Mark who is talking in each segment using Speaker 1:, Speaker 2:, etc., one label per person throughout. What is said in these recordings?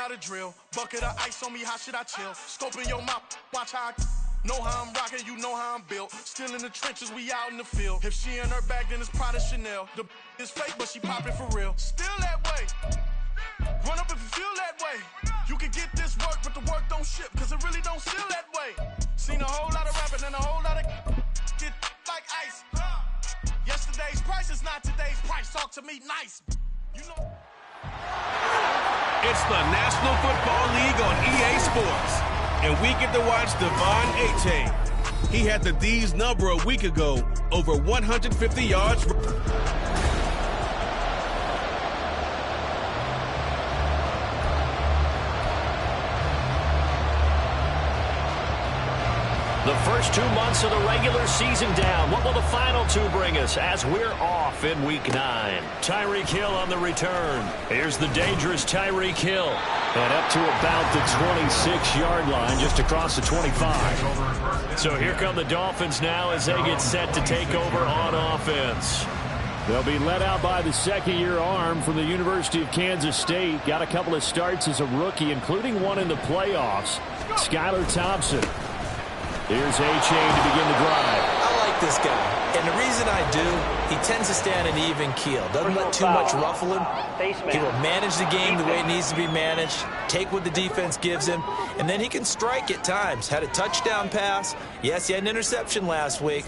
Speaker 1: know the drill. Bucket of ice on me, how should I chill? Scoping your mouth, watch how I know how I'm rocking, you know how I'm built. Still in the trenches, we out in the field. If she in her bag, then it's Prada Chanel. The is fake, but she popping for real. Still that way. Run up if you feel that way. You can get this work, but the work don't ship, cause it really don't feel that way. Seen a whole lot of rapping and a whole lot of get like ice. Yesterday's price is not today's price. Talk to me nice. You know.
Speaker 2: It's the National Football League on EA Sports, and we get to watch Devon Achane. He had the D's number a week ago, over 150 yards.
Speaker 3: The first 2 months of the regular season down. What will the final 2 bring us as we're off in Week 9? Tyreek Hill on the return. Here's the dangerous Tyreek Hill. And up to about the 26-yard line, just across the 25. So here come the Dolphins now as they get set to take over on offense. They'll be led out by the second-year arm from the University of Kansas State. Got a couple of starts as a rookie, including one in the playoffs. Skylar Thompson. Here's Achane to begin the drive.
Speaker 4: I like this guy, and the reason I do, he tends to stand an even keel. Doesn't let too much ruffle him. He will manage the game the way it needs to be managed, take what the defense gives him, and then he can strike at times. Had a touchdown pass. Yes, he had an interception last week.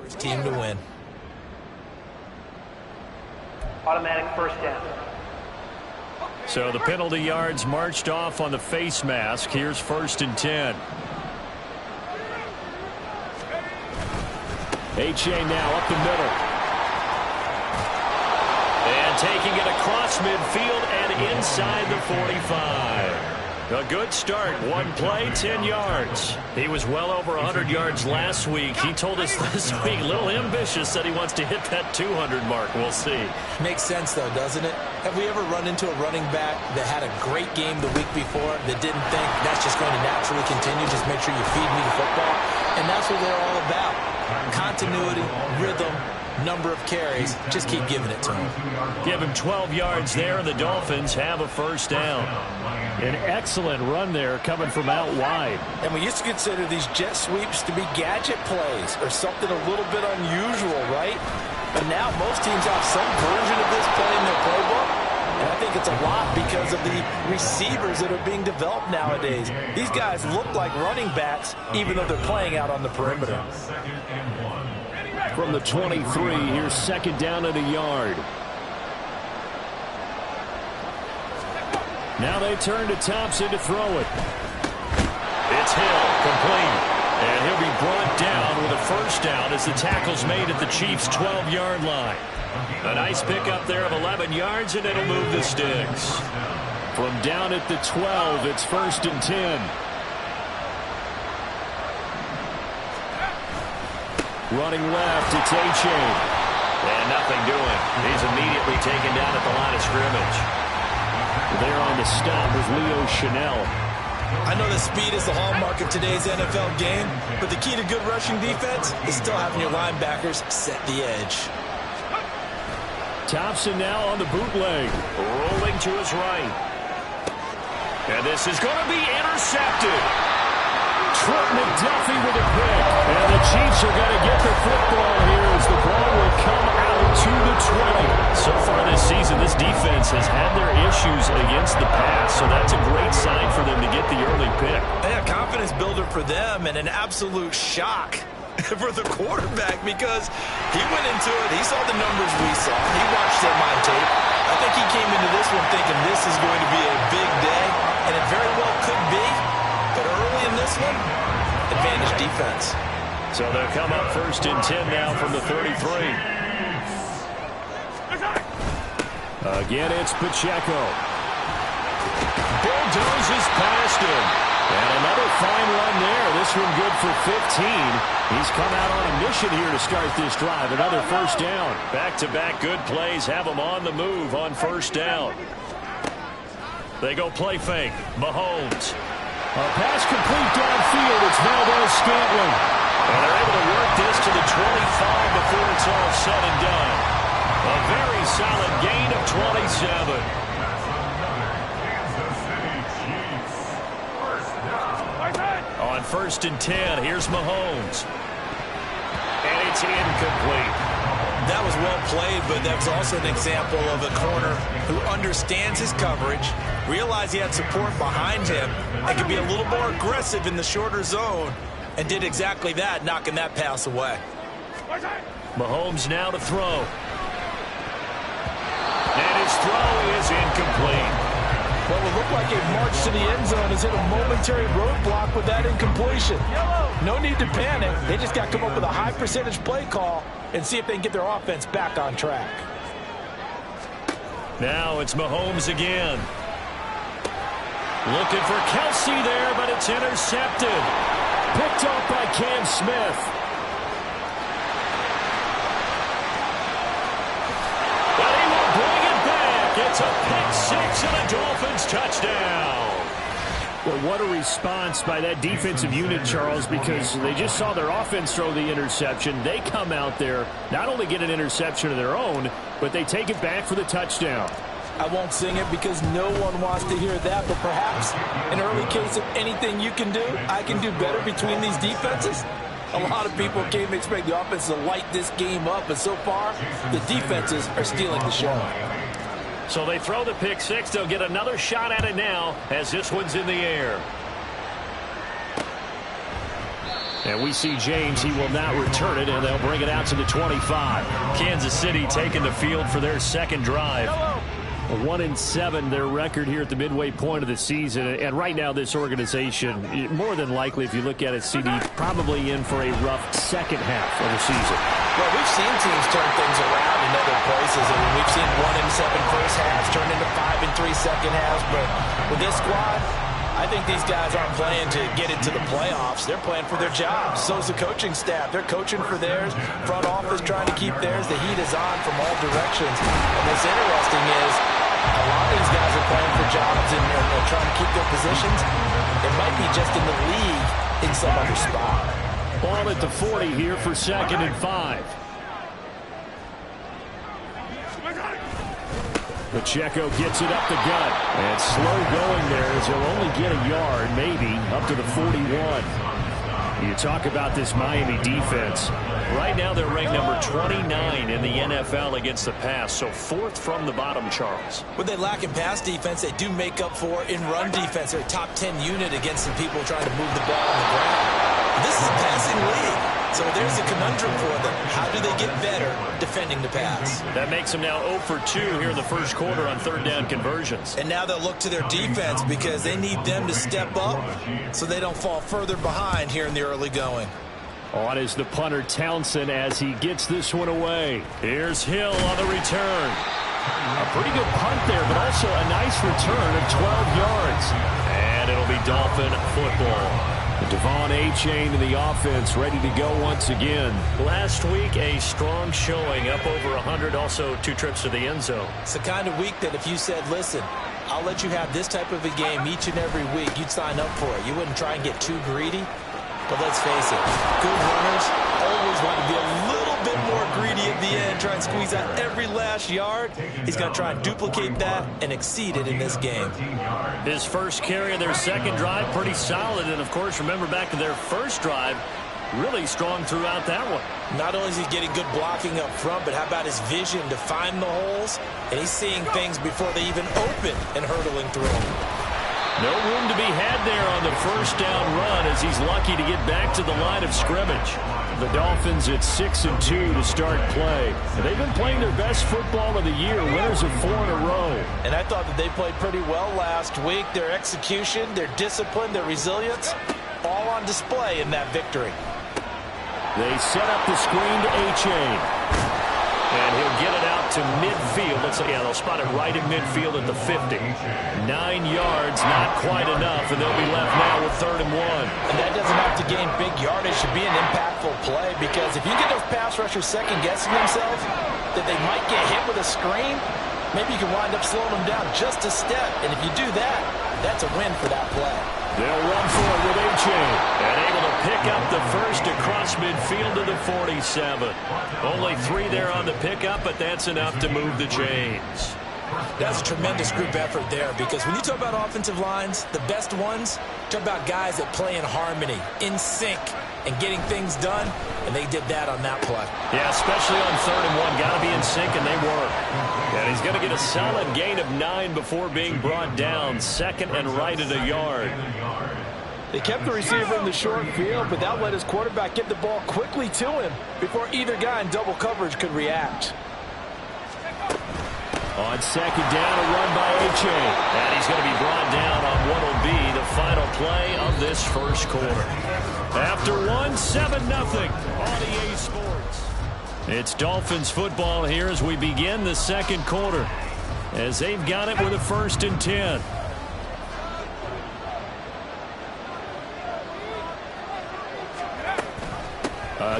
Speaker 4: 1st team to win.
Speaker 5: Automatic first down.
Speaker 3: So the penalty yards marched off on the face mask. Here's 1st and 10. Achane now up the middle. And taking it across midfield and inside the 45. A good start. 1 play, 10 yards. He was well over 100 yards last week. He told us this week, a little ambitious, that he wants to hit that 200 mark. We'll see.
Speaker 4: Makes sense, though, doesn't it? Have we ever run into a running back that had a great game the week before that didn't think that's just going to naturally continue? Just make sure you feed me the football. And that's what they're all about. Continuity, rhythm, number of carries. Just keep giving it to him.
Speaker 3: Give him 12 yards there, and the Dolphins have a first down. An excellent run there coming from out wide.
Speaker 6: And we used to consider these jet sweeps to be gadget plays or something a little bit unusual, right? But now most teams have some version of this play in their playbook. And I think it's a lot because of the receivers that are being developed nowadays. These guys look like running backs even though they're playing out on the perimeter.
Speaker 3: From the 23, here's 2nd down at a yard. Now they turn to Thompson to throw it. It's Hill, complete. And he'll be brought down with a first down as the tackle's made at the Chiefs' 12-yard line. A nice pickup there of 11 yards, and it'll move the sticks. From down at the 12, it's 1st and 10. Running left, it's Achane. And nothing doing. He's immediately taken down at the line of scrimmage. There on the stop was Leo Chanel.
Speaker 4: I know that speed is the hallmark of today's NFL game, but the key to good rushing defense is still having your linebackers set the edge.
Speaker 3: Thompson now on the bootleg. Rolling to his right. And this is going to be intercepted. Trent McDuffie with a pick. And the Chiefs are going to get the football here as the ball will come out to the 20. So far this season, this defense has had their issues against the pass, so that's a great sign for them to get the early pick.
Speaker 4: Yeah, confidence builder for them and an absolute shock for the quarterback because he went into it. He saw the numbers we saw. He watched them on tape. I think he came into this one thinking this is going to be a big day, and it very well could be. But early in this one, advantage defense.
Speaker 3: So they'll come up 1st and 10 now from the 33. Again, it's Pacheco. Bulldozes past him. And another fine run there. This one good for 15. He's come out on a mission here to start this drive. Another first down. Back-to-back good plays have him on the move on first down. They go play fake. Mahomes. A pass complete downfield. It's Valdez-Scantling. And they're able to work this to the 25 before it's all said and done. A very solid gain of 27. On 1st and 10, here's Mahomes. And it's incomplete.
Speaker 4: That was well played, but that was also an example of a corner who understands his coverage, realized he had support behind him, and could be a little more aggressive in the shorter zone, and did exactly that, knocking that pass away.
Speaker 3: Mahomes now to throw. And his throw is incomplete.
Speaker 6: Well, it looked like a march to the end zone has hit a momentary roadblock with that incompletion. No need to panic. They just got to come up with a high percentage play call and see if they can get their offense back on track.
Speaker 3: Now it's Mahomes again. Looking for Kelsey there, but it's intercepted. Picked off by Cam Smith. But he will bring it back. It's a pick six and a Dolphins touchdown. Well, what a response by that defensive unit, Charles, because they just saw their offense throw the interception. They come out there, not only get an interception of their own, but they take it back for the touchdown.
Speaker 6: I won't sing it because no one wants to hear that, but perhaps an early case of anything you can do, I can do better between these defenses. A lot of people came to expect the offense to light this game up, but so far, the defenses are stealing the show.
Speaker 3: So they throw the pick six. They'll get another shot at it now as this one's in the air. And we see James. He will not return it, and they'll bring it out to the 25. Kansas City taking the field for their second drive. 1-7, their record here at the midway point of the season. And right now, this organization, more than likely, if you look at it, CD, probably in for a rough second half of the season.
Speaker 4: Well, we've seen teams turn things around in other places. I mean, we've seen 1-7 first halves turn into 5-3 second halves. But with this squad, I think these guys aren't playing to get into the playoffs. They're playing for their jobs. So's the coaching staff. They're coaching for theirs. Front office trying to keep theirs. The heat is on from all directions. And what's interesting is a lot of these guys are playing for jobs and trying to keep their positions. It might be just in the league in some other spot.
Speaker 3: Ball at the 40 here for 2nd and 5. Pacheco gets it up the gut. And slow going there as he'll only get a yard, maybe, up to the 41. You talk about this Miami defense. Right now they're ranked number 29 in the NFL against the pass, so 4th from the bottom, Charles.
Speaker 4: What they lack in pass defense, they do make up for in run defense. They're a top 10 unit against some people trying to move the ball on the ground. This is a passing league. So there's a conundrum for them. How do they get better defending the pass?
Speaker 3: That makes them now 0 for 2 here in the first quarter on 3rd down conversions.
Speaker 4: And now they'll look to their defense because they need them to step up so they don't fall further behind here in the early going.
Speaker 3: On is the punter Townsend as he gets this one away. Here's Hill on the return. A pretty good punt there, but also a nice return of 12 yards. And it'll be Dolphin football. Devon A-Chain in the offense, ready to go once again. Last week, a strong showing, up over 100, also 2 trips to the end zone.
Speaker 4: It's the kind of week that if you said, listen, I'll let you have this type of a game each and every week, you'd sign up for it. You wouldn't try and get too greedy. But let's face it, good runners always want to be a little bit more greedy at the end, try and squeeze out every last yard. He's going to try and duplicate that and exceed it in this game.
Speaker 3: His first carry of their second drive, pretty solid. And, of course, remember back to their first drive, really strong throughout that one.
Speaker 4: Not only is he getting good blocking up front, but how about his vision to find the holes? And he's seeing things before they even open and hurdling through them.
Speaker 3: No room to be had there on the first down run as he's lucky to get back to the line of scrimmage. The Dolphins at 6-2 to start play. They've been playing their best football of the year, winners of 4 in a row.
Speaker 6: And I thought that they played pretty well last week. Their execution, their discipline, their resilience, all on display in that victory.
Speaker 3: They set up the screen to A-Chain. And he'll get it out to midfield. Yeah, they'll spot it right in midfield at the 50. 9 yards, not quite enough, and they'll be left now with 3rd and 1.
Speaker 6: And that doesn't have to gain big yardage to be an impactful play, because if you get those pass rushers second-guessing themselves that they might get hit with a screen, maybe you can wind up slowing them down just a step. And if you do that, that's a win for that play.
Speaker 3: They'll run for it with A-Chain. And able to pick up the first across midfield to the 47. Only 3 there on the pickup, but that's enough to move the chains.
Speaker 6: That's a tremendous group effort there, because when you talk about offensive lines, the best ones, talk about guys that play in harmony, in sync, and getting things done, and they did that on that play.
Speaker 3: Yeah, especially on 3rd and 1. Got to be in sync, and they were. And he's going to get a solid gain of 9 before being brought down. 2nd and right at a yard.
Speaker 6: They kept the receiver in the short field, but that let his quarterback get the ball quickly to him before either guy in double coverage could react.
Speaker 3: On 2nd down, a run by A-Chain. And he's going to be brought down on what will be the final play of this first quarter. After 7-0 on EA Sports. It's Dolphins football here as we begin the second quarter, as they've got it with a 1st and 10.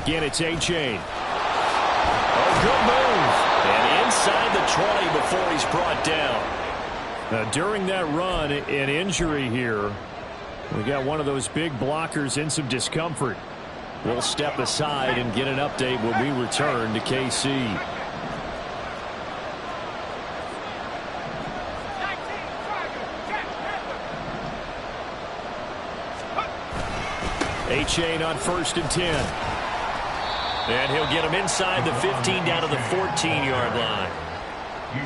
Speaker 3: Again, it's A-Chain. Oh, good move. And inside the 20 before he's brought down. During that run, an injury here. We got one of those big blockers in some discomfort. We'll step aside and get an update when we return to KC. A-Chain on 1st and 10. And he'll get him inside the 15 down to the 14-yard line.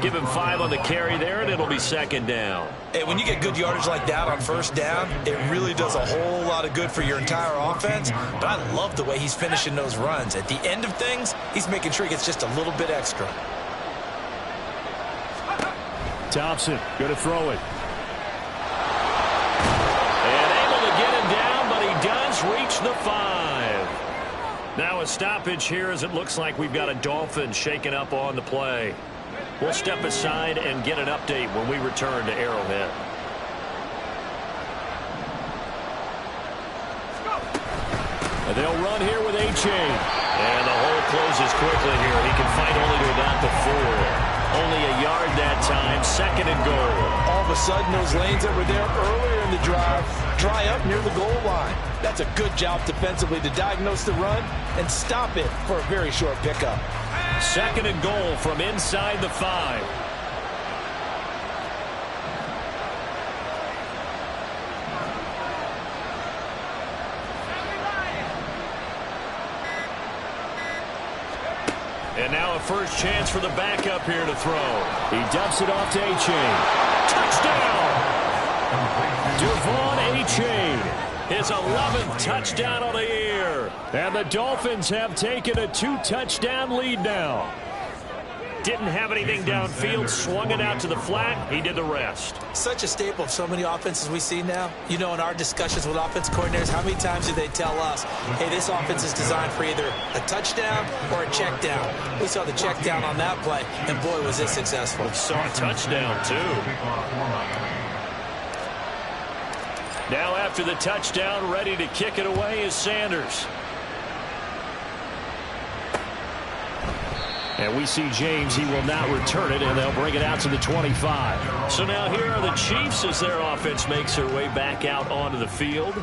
Speaker 3: Give him 5 on the carry there, and it'll be 2nd down.
Speaker 4: Hey, when you get good yardage like that on 1st down, it really does a whole lot of good for your entire offense. But I love the way he's finishing those runs. At the end of things, he's making sure he gets just a little bit extra.
Speaker 3: Thompson going to throw it. And able to get him down, but he does reach the 5. Now a stoppage here as it looks like we've got a Dolphin shaken up on the play. We'll step aside and get an update when we return to Arrowhead. And they'll run here with A-Chain. And the hole closes quickly here. He can fight only to about the 4. Only a yard that time. 2nd and goal.
Speaker 6: All of a sudden, those lanes that were there earlier in the drive dry up near the goal line. That's a good job defensively to diagnose the run and stop it for a very short pickup.
Speaker 3: 2nd and goal from inside the 5. And now a first chance for the backup here to throw. He dumps it off to A-Chain. Touchdown! Devon A-Chain, his 11th touchdown on the year. And the Dolphins have taken a 2-touchdown lead now. Didn't have anything downfield, swung it out to the flat. He did the rest.
Speaker 4: Such a staple of so many offenses we see now. You know, in our discussions with offense coordinators, how many times do they tell us, hey, this offense is designed for either a touchdown or a check down. We saw the check down on that play, and boy, was it successful.
Speaker 3: We saw a touchdown, too. Now after the touchdown, ready to kick it away is Sanders. And we see James, he will not return it, and they'll bring it out to the 25. So now here are the Chiefs as their offense makes their way back out onto the field.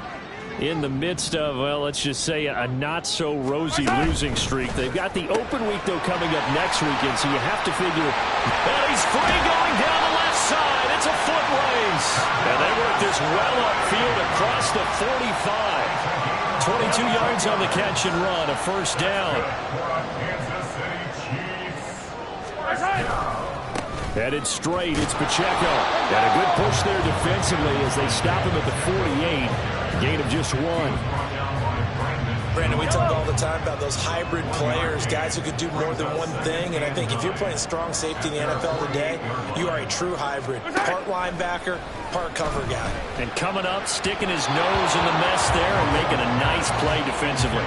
Speaker 3: In the midst of, well, let's just say a not-so-rosy losing streak. They've got the open week, though, coming up next weekend, so you have to figure, and he's free going down the left side. It's a foot race. And they work this well upfield across the 45. 22 yards on the catch and run, a first down. Headed straight, it's Pacheco. And a good push there defensively as they stop him at the 48. Gain of just 1.
Speaker 6: Brandon, we talk all the time about those hybrid players, guys who could do more than one thing, and I think if you're playing strong safety in the NFL today, you are a true hybrid. Part linebacker, part cover guy.
Speaker 3: And coming up, sticking his nose in the mess there and making a nice play defensively.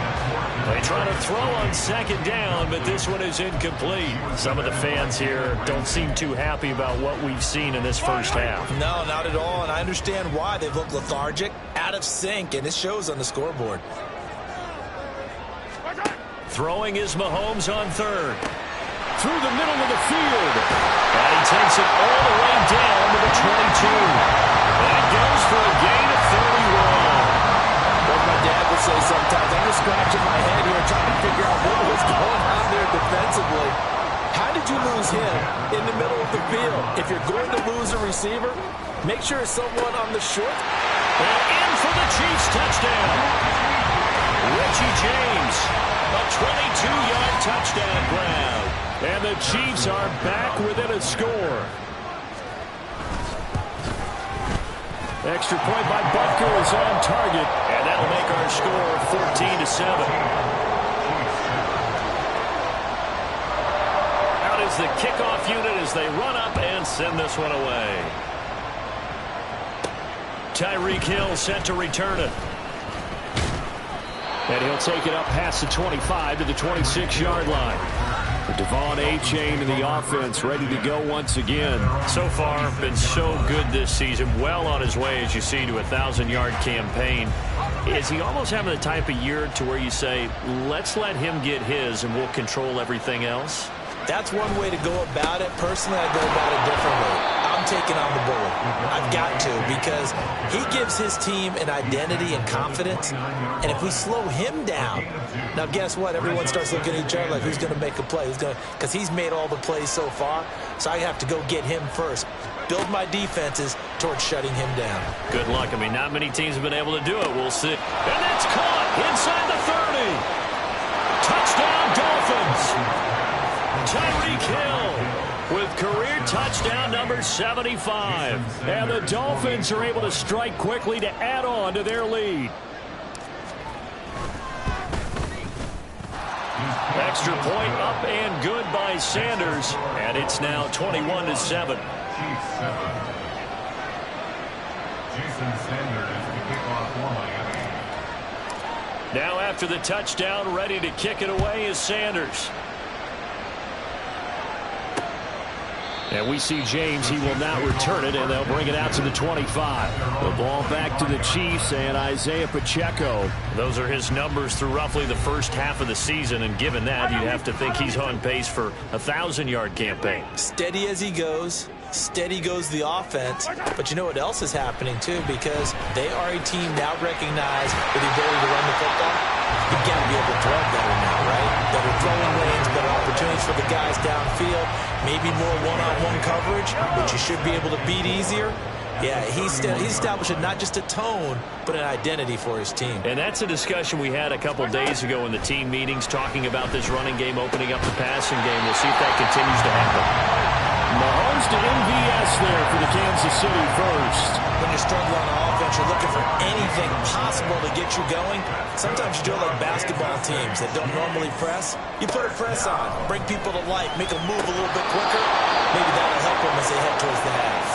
Speaker 3: They try to throw on second down, but this one is incomplete. Some of the fans here don't seem too happy about what we've seen in this first half.
Speaker 6: No, not at all, and I understand why. They've looked lethargic, out of sync, and it shows on the scoreboard.
Speaker 3: Throwing is Mahomes on third. Through the middle of the field. And he takes it all the way down to the 22. And goes for a gain of 31.
Speaker 6: Like my dad would say sometimes, I'm just scratching my head here trying to figure out what was going on there defensively. How did you lose him in the middle of the field? If you're going to lose a receiver, make sure it's someone on the short.
Speaker 3: And in for the Chiefs touchdown. Richie James, a 22-yard touchdown grab. And the Chiefs are back within a score. Extra point by Butker is on target. And that'll make our score 14-7. Out is the kickoff unit as they run up and send this one away. Tyreek Hill set to return it. And he'll take it up past the 25 to the 26-yard line. Devon A-Chain in the offense, ready to go once again. So far, been so good this season. Well on his way, as you see, to a 1,000-yard campaign. Is he almost having the type of year to where you say, let's let him get his and we'll control everything else?
Speaker 6: That's one way to go about it. Personally, I go about it differently. I'm taking on the bully. I've got to, because he gives his team an identity and confidence. And if we slow him down, now guess what? Everyone starts looking at each other like, who's going to make a play? Because he's made all the plays so far. So I have to go get him first. Build my defenses towards shutting him down.
Speaker 3: Good luck. I mean, not many teams have been able to do it. We'll see. And that's caught inside the 30. Touchdown, Dolphins. Tyreek Hill with career touchdown number 75. And the Dolphins are able to strike quickly to add on to their lead. Extra point up and good by Sanders. And it's now 21-7. Now after the touchdown, ready to kick it away is Sanders. And we see James. He will not return it, and they'll bring it out to the 25. The ball back to the Chiefs and Isaiah Pacheco. Those are his numbers through roughly the first half of the season, and given that, you'd have to think he's on pace for a 1,000-yard campaign.
Speaker 6: Steady as he goes. Steady goes the offense. But you know what else is happening, too, because they are a team now recognized with the ability to run the football. You've got to be able to throw better now, right? Better throwing lanes, better opportunities for the guys downfield, maybe more one-on-one coverage, which you should be able to beat easier. Yeah, he's establishing not just a tone, but an identity for his team.
Speaker 3: And that's a discussion we had a couple days ago in the team meetings, talking about this running game opening up the passing game. We'll see if that continues to happen. Mahomes to MVS there for the Kansas City first.
Speaker 6: When you're struggling on offense, you're looking for anything possible to get you going. Sometimes you do it like basketball teams that don't normally press. You put a press on, bring people to life, make them move a little bit quicker. Maybe that'll help them as they head towards the half.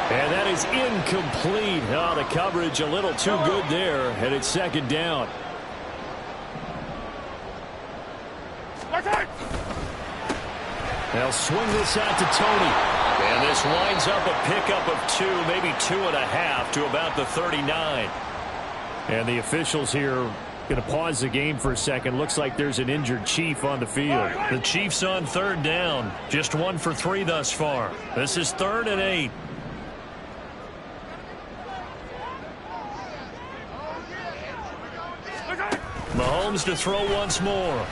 Speaker 3: And that is incomplete. Oh, the coverage a little too good there, and it's second down. They'll swing this out to Tony. And this winds up a pickup of 2, maybe 2.5 to about the 39. And the officials here going to pause the game for a second. Looks like there's an injured Chief on the field. The Chiefs on third down. Just 1 for 3 thus far. This is 3rd and 8. Mahomes to throw once more.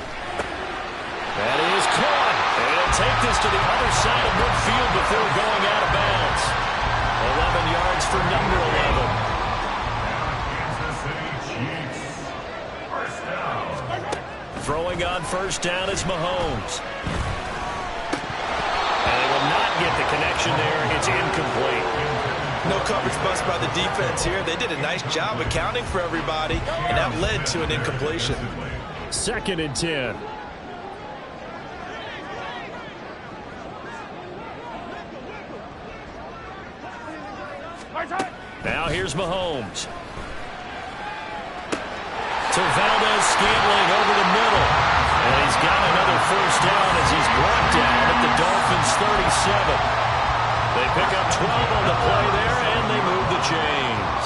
Speaker 3: That is caught. And he'll take this to the other side of midfield before going out of bounds. 11 yards for number 11. Throwing on first down is Mahomes. And they will not get the connection there. It's incomplete.
Speaker 4: No coverage bust by the defense here. They did a nice job accounting for everybody, and that led to an incompletion.
Speaker 3: 2nd and 10. Now here's Mahomes. To Valdez-Scantling over the middle. And he's got another first down as he's brought down at the Dolphins' 37. They pick up 12 on the play there, and they move the chains.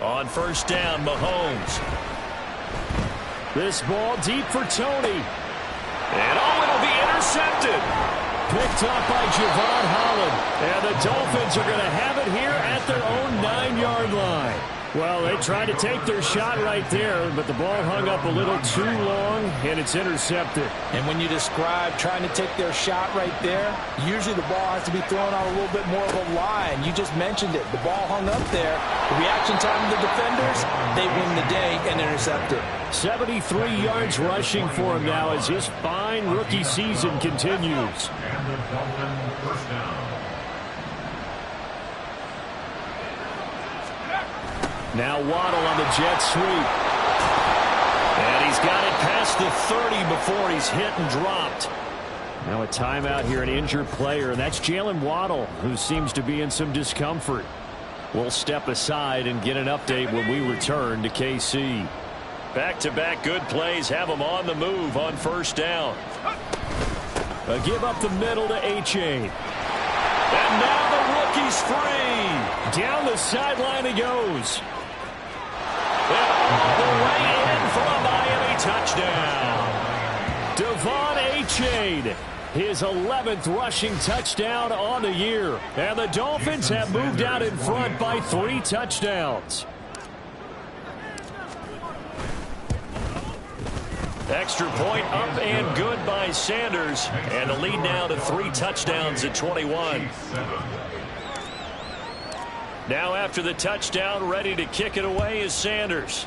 Speaker 3: On first down, Mahomes. This ball deep for Tony. And it'll be intercepted. Picked up by Javon Holland. And the Dolphins are going to have it here at their own 9-yard line. Well, they tried to take their shot right there, but the ball hung up a little too long, and it's intercepted.
Speaker 6: And when you describe trying to take their shot right there, usually the ball has to be thrown on a little bit more of a line. You just mentioned it. The ball hung up there. The reaction time of the defenders, they win the day and intercept it.
Speaker 3: 73 yards rushing for him now as his fine rookie season continues. Now Waddle on the jet sweep. And he's got it past the 30 before he's hit and dropped. Now a timeout here, an injured player, and that's Jalen Waddle, who seems to be in some discomfort. We'll step aside and get an update when we return to KC. Back-to-back good plays have him on the move on first down. A give up the middle to Achane. And now the rookie's free. Down the sideline he goes. And all the way in for a Miami touchdown. Devon Achane, his 11th rushing touchdown on the year. And the Dolphins have moved out in front by 3 touchdowns. Extra point up and good by Sanders. And the lead now to 3 touchdowns at 21. Now after the touchdown, ready to kick it away is Sanders.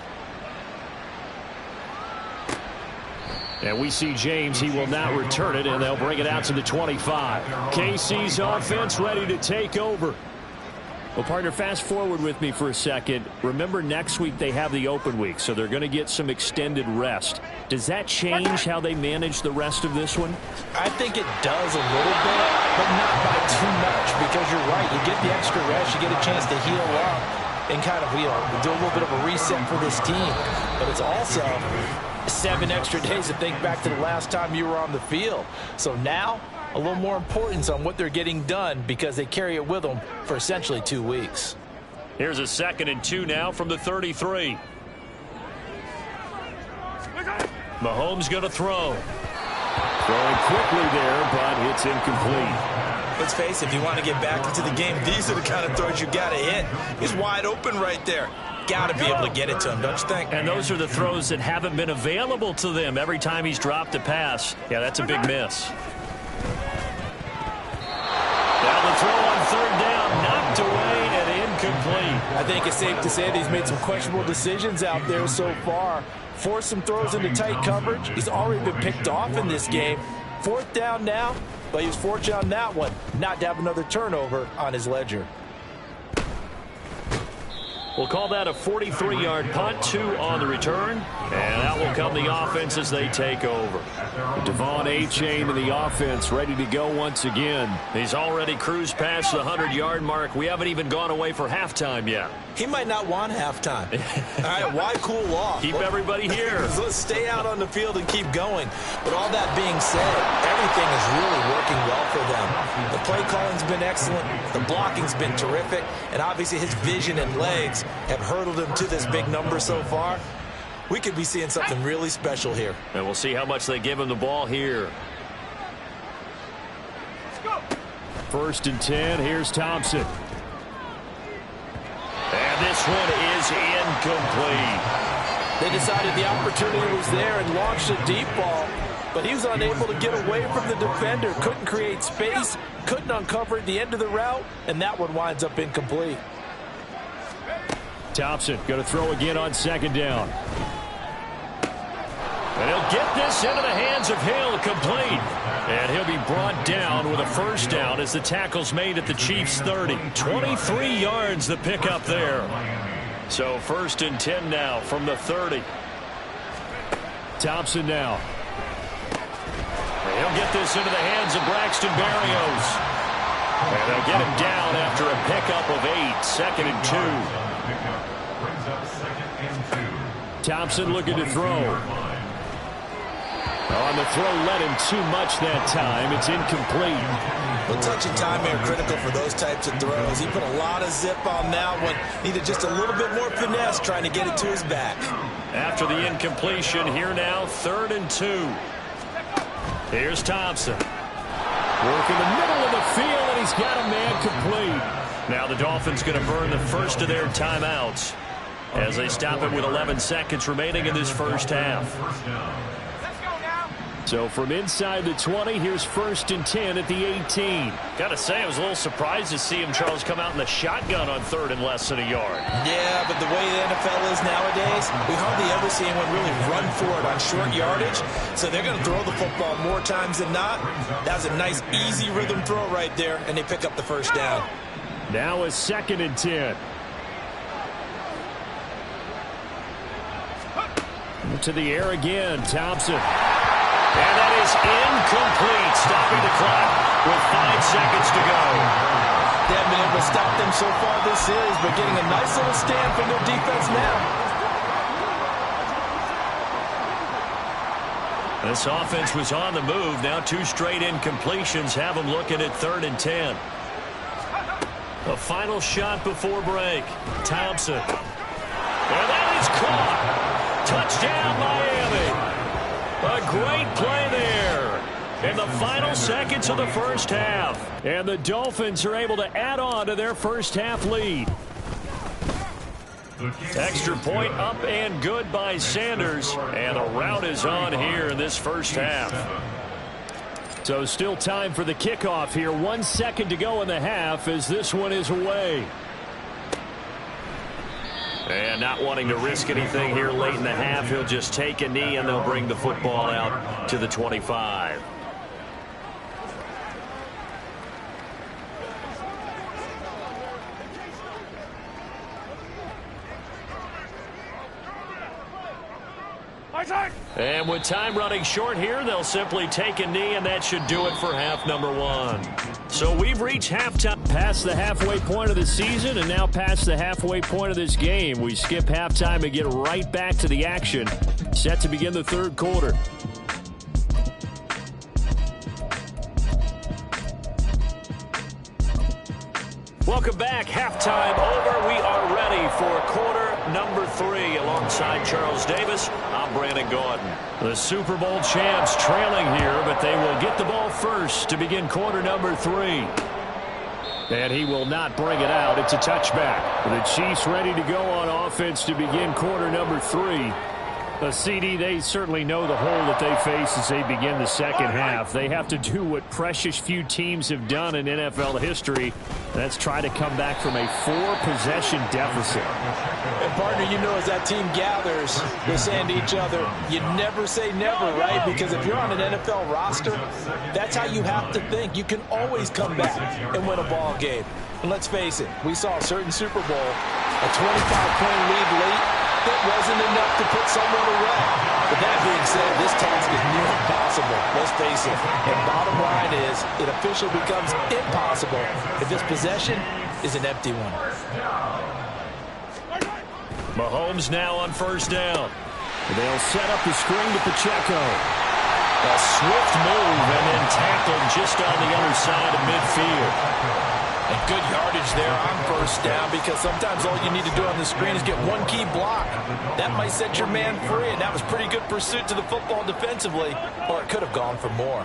Speaker 3: And we see James. He will not return it, and they'll bring it out to the 25. KC's offense ready to take over. Well, partner, fast forward with me for a second. Remember, next week they have the open week, so they're going to get some extended rest. Does that change how they manage the rest of this one?
Speaker 6: I think it does a little bit, but not by too much, because you're right. You get the extra rest, you get a chance to heal up and kind of, do a little bit of a reset for this team. But it's also 7 extra days to think back to the last time you were on the field. So now, a little more importance on what they're getting done because they carry it with them for essentially 2 weeks.
Speaker 3: Here's a 2nd and 2 now from the 33. Mahomes going to throw. Throwing quickly there, but it's incomplete.
Speaker 4: Let's face it, if you want to get back into the game, these are the kind of throws you got to hit. He's wide open right there. Got to be able to get it to him, don't you think?
Speaker 3: And those are the throws that haven't been available to them every time he's dropped a pass. Yeah, that's a big miss. Now the throw on 3rd down, knocked away and incomplete.
Speaker 6: I think it's safe to say that he's made some questionable decisions out there so far. Forced some throws into tight coverage. He's already been picked off in this game. 4th down now, but he was fortunate on that one not to have another turnover on his ledger.
Speaker 3: We'll call that a 43-yard punt, 2 on the return. And that will come the offense as they take over. Devon Achane in the offense, ready to go once again. He's already cruised past the 100-yard mark. We haven't even gone away for halftime yet.
Speaker 4: He might not want halftime. All right, why cool off?
Speaker 3: Keep everybody here.
Speaker 4: Let's stay out on the field and keep going. But all that being said, everything is really working well for them. The play calling's been excellent. The blocking's been terrific. And obviously his vision and legs have hurdled him to this big number so far. We could be seeing something really special here.
Speaker 3: And we'll see how much they give him the ball here. 1st and 10. Here's Thompson. And this one is incomplete.
Speaker 6: They decided the opportunity was there and launched a deep ball, but he was unable to get away from the defender. Couldn't create space, couldn't uncover at the end of the route, and that one winds up incomplete.
Speaker 3: Thompson going to throw again on 2nd down. And he'll get this into the hands of Hill, complete. And he'll be brought down with a first down as the tackle's made at the Chiefs' 30. 23 yards the pickup there. So 1st and 10 now from the 30. Thompson now. And he'll get this into the hands of Braxton Berrios. And they'll get him down after a pickup of 8. 2nd and 2. Thompson looking to throw. On the throw, led him too much that time. It's incomplete.
Speaker 6: Well, touch and time are critical for those types of throws. He put a lot of zip on that one. Needed just a little bit more finesse trying to get it to his back.
Speaker 3: After the incompletion, here now, 3rd and 2. Here's Thompson. Working the middle of the field, and he's got a man complete. Now the Dolphins going to burn the first of their timeouts as they stop it with 11 seconds remaining in this first half. So from inside the 20, here's 1st and 10 at the 18. Got to say, I was a little surprised to see him, Charles, come out in the shotgun on 3rd and less than a yard.
Speaker 6: Yeah, but the way the NFL is nowadays, we hardly ever see anyone really run for it on short yardage. So they're going to throw the football more times than not. That was a nice, easy rhythm throw right there, and they pick up the first down.
Speaker 3: Now a 2nd and 10. To the air again, Thompson. And that is incomplete, stopping the clock with 5 seconds to go.
Speaker 6: They haven't been able to stop them so far this series, but getting a nice little stand from their defense now.
Speaker 3: This offense was on the move. Now 2 straight incompletions have them looking at 3rd and 10. A final shot before break. Thompson. And that is caught. Touchdown, Miami. A great play there in the final seconds of the first half. And the Dolphins are able to add on to their first half lead. Extra point up and good by Sanders. And a rout is on here in this first half. So still time for the kickoff here. 1 second to go in the half as this one is away. And not wanting to risk anything here late in the half, he'll just take a knee and they'll bring the football out to the 25. And with time running short here, they'll simply take a knee, and that should do it for half number 1. So we've reached halftime, past the halfway point of the season, and now past the halfway point of this game. We skip halftime and get right back to the action, set to begin the 3rd quarter. Welcome back. Halftime over. We are ready for quarter number 3. Alongside Charles Davis, I'm Brandon Gordon. The Super Bowl champs trailing here, but they will get the ball first to begin quarter number 3. And he will not bring it out. It's a touchback. The Chiefs ready to go on offense to begin quarter number 3. CD, they certainly know the hole that they face as they begin the second half. They have to do what precious few teams have done in NFL history. That's try to come back from a 4-possession deficit.
Speaker 6: And partner, you know, as that team gathers, they're saying to each other, you never say never, right? Because if you're on an NFL roster, that's how you have to think. You can always come back and win a ball game. And let's face it, we saw a certain Super Bowl, a 25-point lead late. That wasn't enough to put someone away. But that being said, this task is near impossible. Let's face it. And bottom line is, it officially becomes impossible if this possession is an empty one.
Speaker 3: Mahomes now on first down. They'll set up the screen to Pacheco. A swift move and then tackled just on the other side of midfield.
Speaker 6: And good yardage there on first down, because sometimes all you need to do on the screen is get one key block. That might set your man free, and that was pretty good pursuit to the football defensively, or it could have gone for more.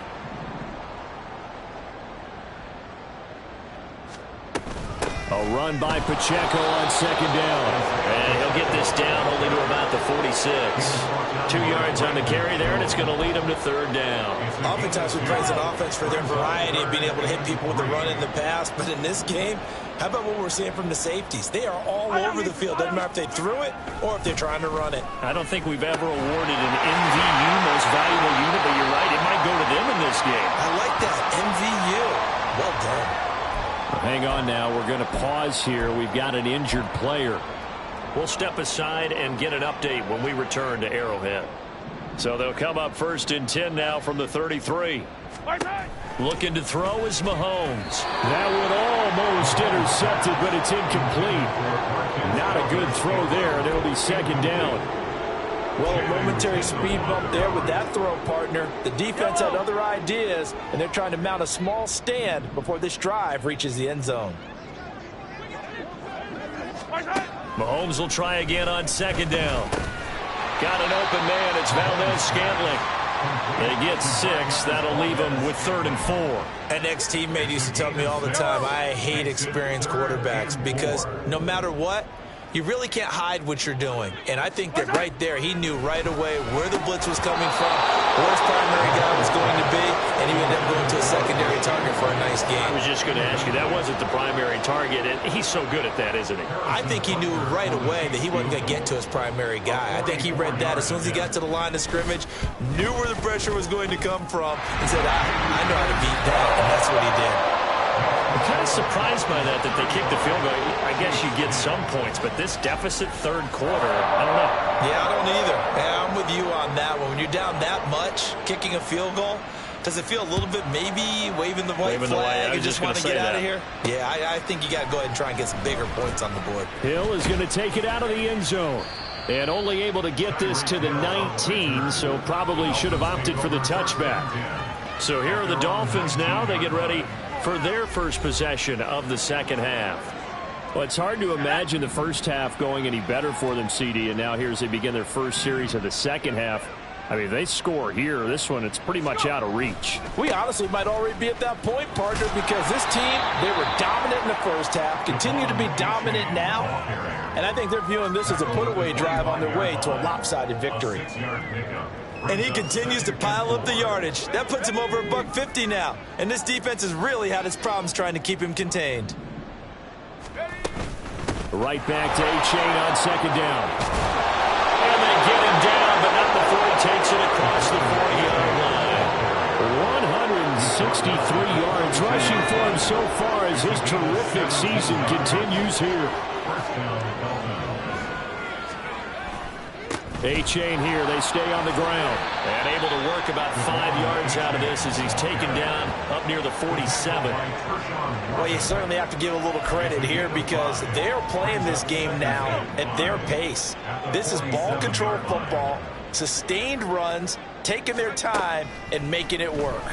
Speaker 3: A run by Pacheco on second down. And he'll get this down only to about the 46. 2 yards on the carry there, and it's going to lead him to third down.
Speaker 6: Oftentimes we praise an offense for their variety of being able to hit people with the run in the pass, but in this game, how about what we're seeing from the safeties? They are all over the field. Doesn't matter if they threw it or if they're trying to run it.
Speaker 3: I don't think we've ever awarded an MVU, most valuable unit, but you're right, it might go to them in this game.
Speaker 6: I like that, MVU. Well done.
Speaker 3: Hang on now. We're going to pause here. We've got an injured player. We'll step aside and get an update when we return to Arrowhead. So they'll come up 1st and 10 now from the 33. Looking to throw is Mahomes. That would almost intercepted, but it's incomplete. Not a good throw there. It'll be second down.
Speaker 6: Well, a momentary speed bump there with that throw, partner. The defense had other ideas, and they're trying to mount a small stand before this drive reaches the end zone.
Speaker 3: Mahomes will try again on second down. Got an open man. It's Valdez-Scantling. They get 6. That'll leave them with 3rd and 4.
Speaker 6: An ex-teammate used to tell me all the time, I hate experienced quarterbacks because no matter what, you really can't hide what you're doing. And I think that right there, he knew right away where the blitz was coming from, where his primary guy was going to be, and he ended up going to a secondary target for a nice game.
Speaker 3: I was just going to ask you, that wasn't the primary target, and he's so good at that, isn't he?
Speaker 6: I think he knew right away that he wasn't going to get to his primary guy. I think he read that as soon as he got to the line of scrimmage, knew where the pressure was going to come from, and said, I know how to beat that, and that's what he did.
Speaker 3: I'm kind of surprised by that they kicked the field goal. I guess you get some points, but this deficit third quarter, I don't know.
Speaker 6: Yeah, I don't either. Yeah, I'm with you on that one. When you're down that much, kicking a field goal, does it feel a little bit maybe waving the white flag and just want to get out of here? Yeah, I think you got to go ahead and try and get some bigger points on the board.
Speaker 3: Hill is going to take it out of the end zone. And only able to get this to the 19, so probably should have opted for the touchback. So here are the Dolphins now. They get ready for their first possession of the second half. Well, it's hard to imagine the first half going any better for them, CD, and now here as they begin their first series of the second half. I mean, if they score here, this one, it's pretty much out of reach.
Speaker 6: We honestly might already be at that point, partner, because this team, they were dominant in the first half, continue to be dominant now, and I think they're viewing this as a put-away drive on their way to a lopsided victory. And he continues to pile up the yardage. That puts him over $150 now. And this defense has really had its problems trying to keep him contained.
Speaker 3: Right back to A-Chain on second down. And they get him down, but not before he takes it across the 40-yard line. 163 yards rushing for him so far as his terrific season continues here. A-Chain here. They stay on the ground. And able to work about 5 yards out of this as he's taken down up near the 47.
Speaker 6: Well, you certainly have to give a little credit here because they're playing this game now at their pace. This is ball control football, sustained runs, taking their time, and making it work.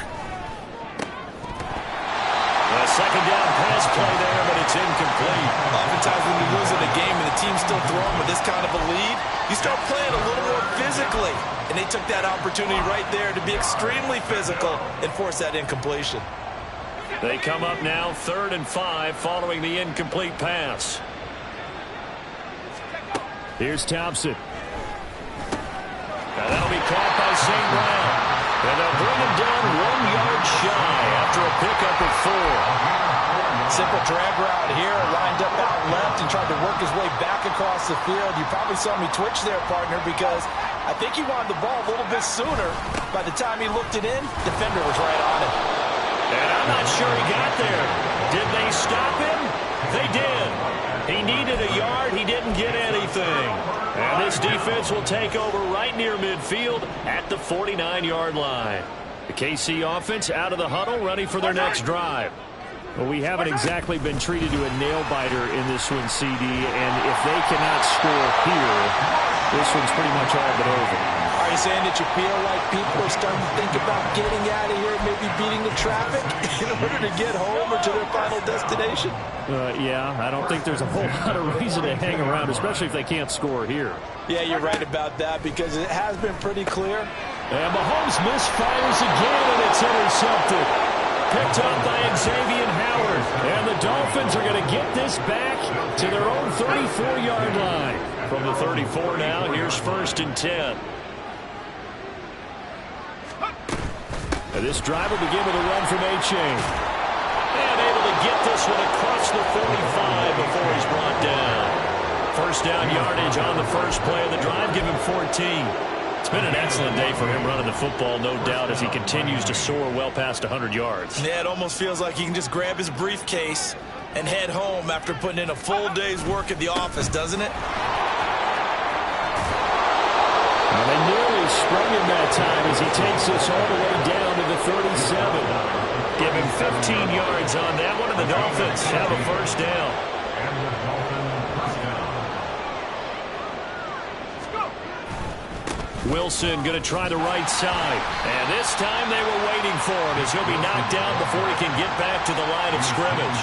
Speaker 3: A second down pass play there, but it's incomplete.
Speaker 6: Oftentimes when you lose in a game and the team's still throwing with this kind of a lead, you start playing a little more physically. And they took that opportunity right there to be extremely physical and force that incompletion.
Speaker 3: They come up now 3rd and 5 following the incomplete pass. Here's Thompson. Now that'll be caught by St. Brown. And they'll bring him down 1 yard shy after a pickup of 4.
Speaker 6: Simple drag route here, lined up out left and tried to work his way back across the field. You probably saw me twitch there, partner, because I think he wanted the ball a little bit sooner. By the time he looked it in, defender was right on it.
Speaker 3: And I'm not sure he got there. Did they stop him? They did. He needed a yard. He didn't get anything. And this defense will take over right near midfield at the 49-yard line. The KC offense out of the huddle, ready for their next drive. Well, we haven't exactly been treated to a nail-biter in this one, CD, and if they cannot score here, this one's pretty much all but over.
Speaker 6: Are you saying that you feel like people are starting to think about getting out of here, maybe beating the traffic in order to get home or to their final destination?
Speaker 3: Yeah, I don't think there's a whole lot of reason to hang around, especially if they can't score here.
Speaker 6: Yeah, you're right about that because it has been pretty clear.
Speaker 3: And Mahomes misfires again, and it's intercepted. picked up by Xavier Howard. And the Dolphins are going to get this back to their own 34-yard line. From the 34 now, here's 1st and 10. And this drive will begin with a run from A-Chain. And able to get this one across the 45 before he's brought down. 1st down yardage on the first play of the drive. Give him 14. It's been an excellent day for him running the football, no doubt, as he continues to soar well past 100 yards.
Speaker 4: Yeah, it almost feels like he can just grab his briefcase and head home after putting in a full day's work at the office, doesn't it?
Speaker 3: Well, they nearly sprung him that time as he takes this all the way down to the 37. Give him 15 yards on that one, and the Dolphins have a 1st down. Wilson going to try the right side. And this time they were waiting for him as he'll be knocked down before he can get back to the line of scrimmage.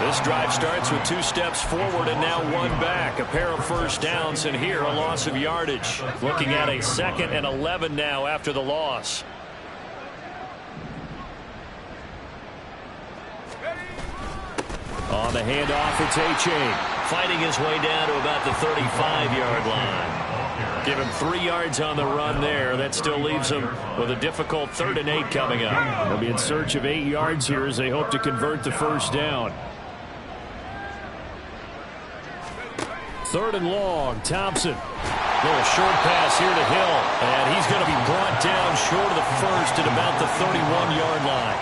Speaker 3: This drive starts with 2 steps forward and now 1 back. A pair of 1st downs, and here a loss of yardage. Looking at a 2nd and 11 now after the loss. On the handoff, it's A-Chain. Fighting his way down to about the 35-yard line. Give him 3 yards on the run there. That still leaves him with a difficult 3rd and 8 coming up. They'll be in search of 8 yards here as they hope to convert the 1st down. 3rd and long, Thompson. Little short pass here to Hill. And he's going to be brought down short of the 1st at about the 31-yard line.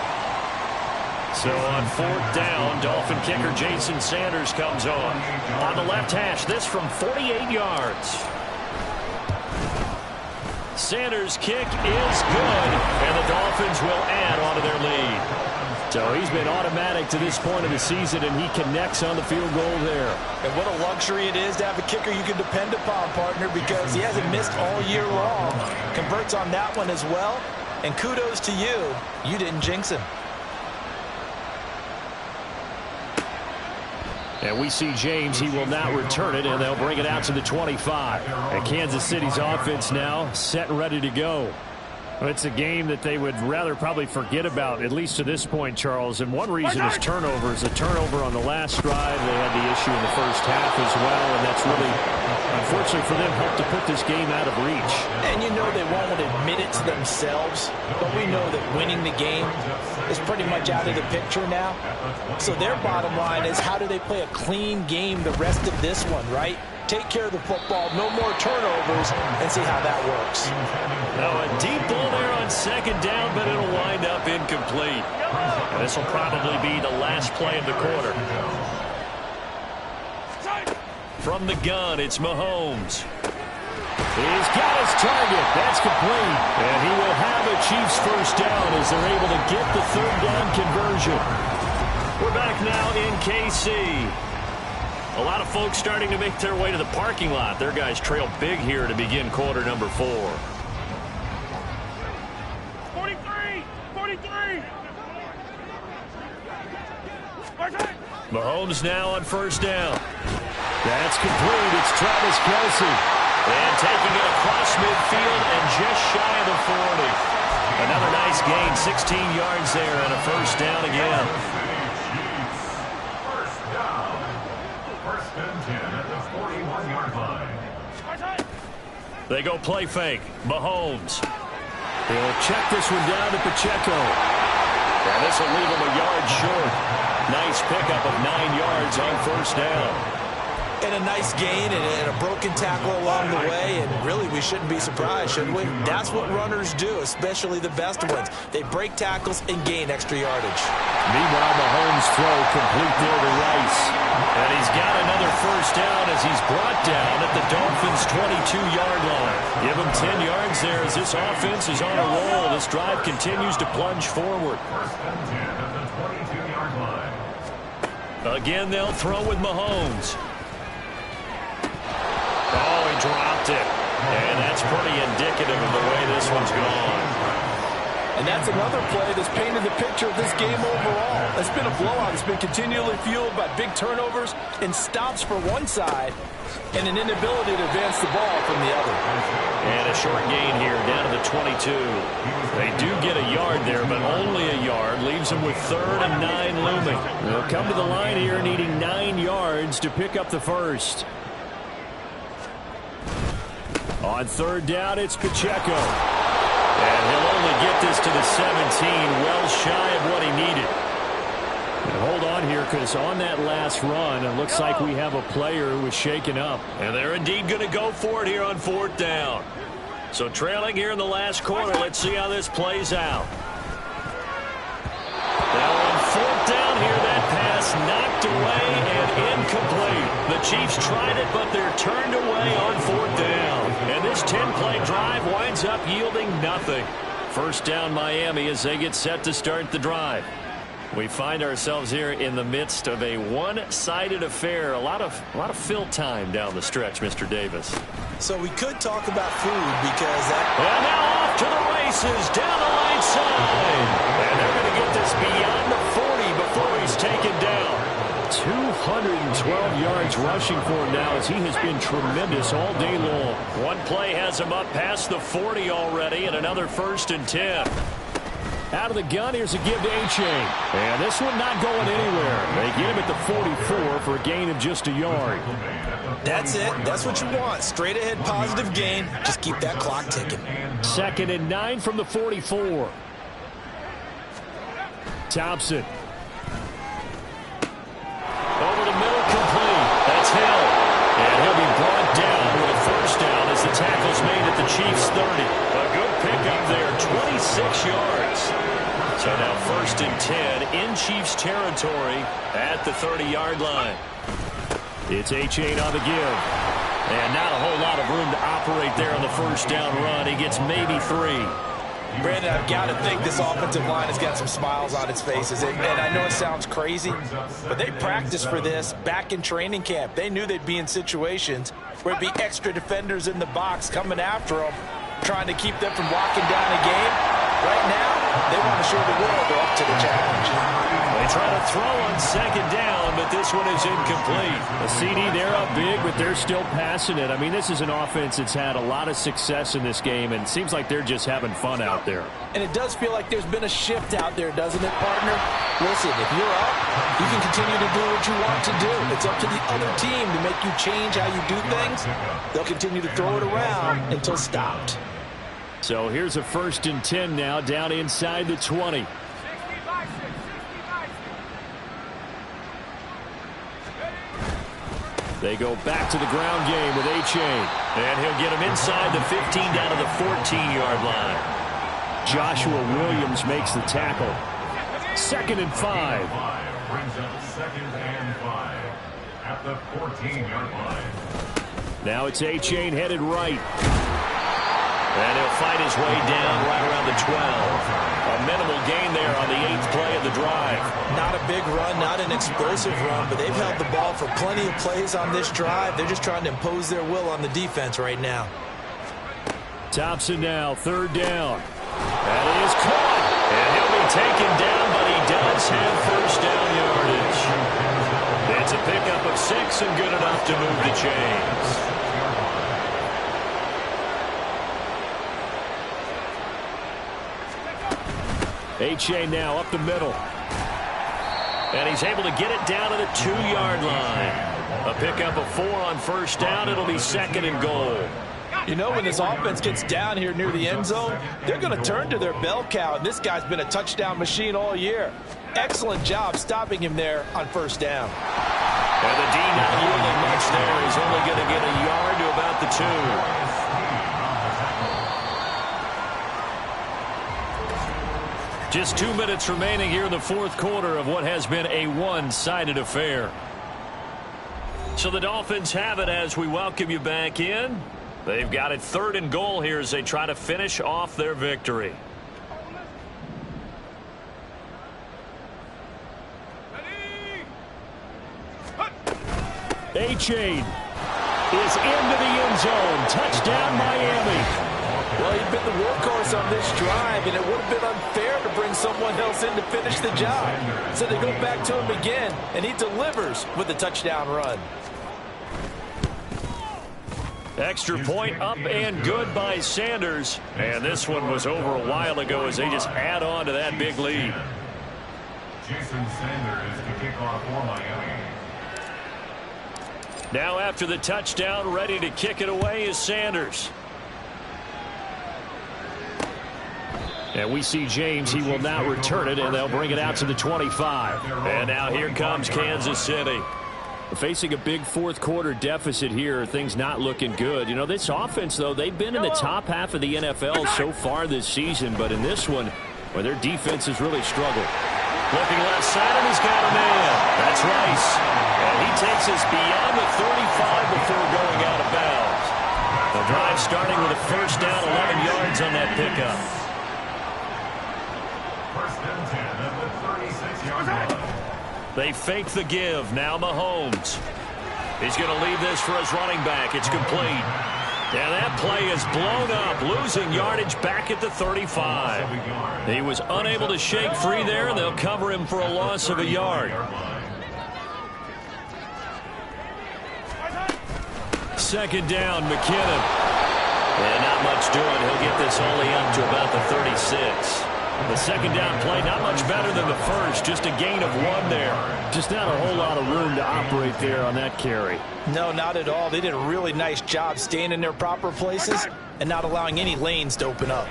Speaker 3: So on 4th down, Dolphin kicker Jason Sanders comes on. On the left hash, this from 48 yards. Sanders' kick is good, and the Dolphins will add on to their lead. So he's been automatic to this point of the season, and he connects on the field goal there.
Speaker 4: And what a luxury it is to have a kicker you can depend upon, partner, because he hasn't missed all year long. Converts on that one as well, and kudos to you. You didn't jinx him.
Speaker 3: And we see James. He will not return it, and they'll bring it out to the 25. And Kansas City's offense now set and ready to go. It's a game that they would rather probably forget about, at least to this point, Charles. And one reason is turnovers. A turnover on the last drive. They had the issue in the first half as well, and that's really, unfortunately for them, helped to put this game out of reach.
Speaker 6: And you know they won't admit it to themselves, but we know that winning the game is pretty much out of the picture now. So their bottom line is, how do they play a clean game the rest of this one, right? Take care of the football, no more turnovers, and see how that works.
Speaker 3: Now a deep ball there on 2nd down, but it'll wind up incomplete. And this will probably be the last play of the quarter. From the gun, it's Mahomes. He's got his target. That's complete. And he will have a Chiefs 1st down as they're able to get the 3rd down conversion. We're back now in KC. A lot of folks starting to make their way to the parking lot. Their guys trail big here to begin quarter number 4.
Speaker 1: 43! 43!
Speaker 3: Mahomes now on 1st down. That's complete. It's Travis Kelce. And taking it across midfield and just shy of the 40. Another nice gain, 16 yards there and a 1st down again. They go play fake. Mahomes. He'll check this one down to Pacheco. And this will leave him a yard short. Nice pickup of 9 yards on 1st down.
Speaker 4: And a nice gain and a broken tackle along the way, and really we shouldn't be surprised, should we? That's what runners do, especially the best ones. They break tackles and gain extra yardage.
Speaker 3: Meanwhile, Mahomes' throw complete there to Rice. And he's got another 1st down as he's brought down at the Dolphins' 22-yard line. Give him 10 yards there as this offense is on a roll. This drive continues to plunge forward. Again, they'll throw with Mahomes. Oh, he dropped it. And that's pretty indicative of the way this one's gone.
Speaker 6: And that's another play that's painted the picture of this game overall. It's been a blowout. It's been continually fueled by big turnovers and stops for one side and an inability to advance the ball from the other.
Speaker 3: And a short gain here, down to the 22. They do get a yard there, but only a yard. Leaves them with 3rd and 9 looming. They'll come to the line here needing 9 yards to pick up the first. On 3rd down, it's Pacheco. And he'll only get this to the 17, well shy of what he needed. And hold on here, because on that last run, it looks like we have a player who was shaken up. And they're indeed going to go for it here on 4th down. So trailing here in the last quarter, let's see how this plays out. Now on 4th down here, that pass knocked away and incomplete. The Chiefs tried it, but they're turned away on 4th down. And this 10-play drive winds up yielding nothing. First down Miami as they get set to start the drive. We find ourselves here in the midst of a one-sided affair. A lot of fill time down the stretch, Mr. Davis.
Speaker 6: So we could talk about food because that...
Speaker 3: And now off to the races down the right side. And they're going to get this beyond the 40 before he's taken down. 212 yards rushing for him now as he has been tremendous all day long. One play has him up past the 40 already, and another 1st and 10. Out of the gun, here's a give to A-Chain. And this one not going anywhere. They get him at the 44 for a gain of just a yard.
Speaker 6: That's it. That's what you want. Straight ahead positive gain. Just keep that clock ticking.
Speaker 3: 2nd and 9 from the 44. Thompson. Over the middle, complete. That's Hill. And he'll be brought down with a 1st down as the tackle's made at the Chiefs' 30. A good pickup there, 26 yards. So now 1st and 10 in Chiefs territory at the 30-yard line. It's A-Chain on the give. And not a whole lot of room to operate there on the 1st down run. He gets maybe 3.
Speaker 6: Brandon, I've got to think this offensive line has got some smiles on its faces. And I know it sounds crazy, but they practiced for this back in training camp. They knew they'd be in situations where it'd be extra defenders in the box coming after them, trying to keep them from locking down a game. Right now, they want to show the world they're up to the challenge.
Speaker 3: They try to throw on 2nd down, but this one is incomplete. A CD, they're up big, but they're still passing it. I mean, this is an offense that's had a lot of success in this game, and it seems like they're just having fun out there.
Speaker 6: And it does feel like there's been a shift out there, doesn't it, partner? Listen, if you're up, you can continue to do what you want to do. It's up to the other team to make you change how you do things. They'll continue to throw it around until stopped.
Speaker 3: So here's a 1st and 10 now, down inside the 20. They go back to the ground game with A-Chain. And he'll get him inside the 15 down to the 14-yard line. Joshua Williams makes the tackle. 2nd and 5.
Speaker 7: Brings up 2nd and 5 at the 14-yard line.
Speaker 3: Now it's A-Chain headed right. And he'll fight his way down right around the 12. A minimal gain there on the 8th play of the drive.
Speaker 6: Not a big run, not an explosive run, but they've held the ball for plenty of plays on this drive. They're just trying to impose their will on the defense right now.
Speaker 3: Thompson now, 3rd down. That is caught. And he'll be taken down, but he does have 1st down yardage. It's a pickup of 6 and good enough to move the chains. A-Chain now up the middle. And he's able to get it down to the 2-yard line. A pickup of 4 on 1st down. It'll be 2nd and goal.
Speaker 6: You know, when this offense gets down here near the end zone, they're going to turn to their bell cow, and this guy's been a touchdown machine all year. Excellent job stopping him there on 1st down.
Speaker 3: And the D not yielding much there. He's only going to get a yard to about the 2. Just 2 minutes remaining here in the 4th quarter of what has been a one-sided affair. So the Dolphins have it as we welcome you back in. They've got it 3rd and goal here as they try to finish off their victory. A-Chain is into the end zone. Touchdown, Miami.
Speaker 6: Well, he'd been the workhorse on this drive, and it would have been unfair to bring someone else in to finish the job. So they go back to him again, and he delivers with a touchdown run.
Speaker 3: Extra point up and good by Sanders. And this one was over a while ago as they just add on to that big lead.
Speaker 7: Jason Sanders to kick off for Miami.
Speaker 3: Now after the touchdown, ready to kick it away is Sanders. And we see James. He will now return it, and they'll bring it out to the 25. And now here comes Kansas City.
Speaker 8: Facing a big fourth quarter deficit here, things not looking good. You know, this offense, though, they've been in the top half of the NFL so far this season, but in this one, where their defense has really struggled.
Speaker 3: Looking left side, and he's got a man. That's Rice. And he takes us beyond the 35 before going out of bounds. The drive starting with a first down, 11 yards on that pickup.
Speaker 7: First and 10 at the 36-yard line.
Speaker 3: They fake the give. Now Mahomes. He's going to leave this for his running back. It's complete. And that play is blown up, losing yardage back at the 35. He was unable to shake free there, and they'll cover him for a loss of a yard. Second down, McKinnon. And not much doing. He'll get this only up to about the 36. The second down play, not much better than the first. Just a gain of 1 there.
Speaker 8: Just not a whole lot of room to operate there on that carry.
Speaker 6: No, not at all. They did a really nice job staying in their proper places and not allowing any lanes to open up.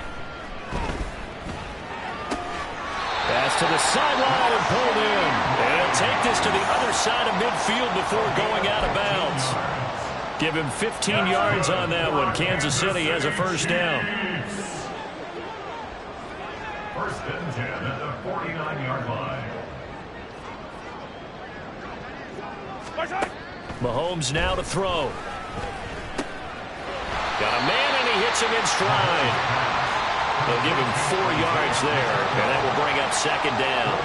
Speaker 3: Pass to the sideline and pulled in. And he'll take this to the other side of midfield before going out of bounds. Give him 15 yards on that one. Kansas City has a first down.
Speaker 7: First and 10 at the 49-yard line.
Speaker 3: Mahomes now to throw. Got a man, and he hits him in stride. They'll give him 4 yards there, and that will bring up second down.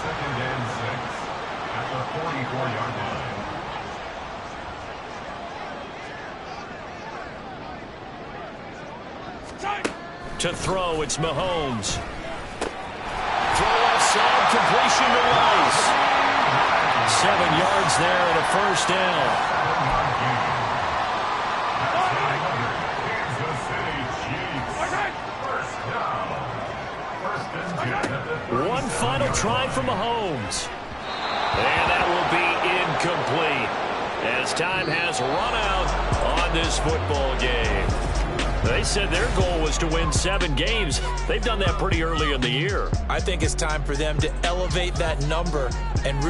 Speaker 7: Second and 6 at the 44-yard line.
Speaker 3: To throw, it's Mahomes. Throw offside, completion to Rice. 7 yards there and a first down. One final try for Mahomes. And that will be incomplete as time has run out on this football game. They said their goal was to win 7 games. They've done that pretty early in the year.
Speaker 6: I think it's time for them to elevate that number and really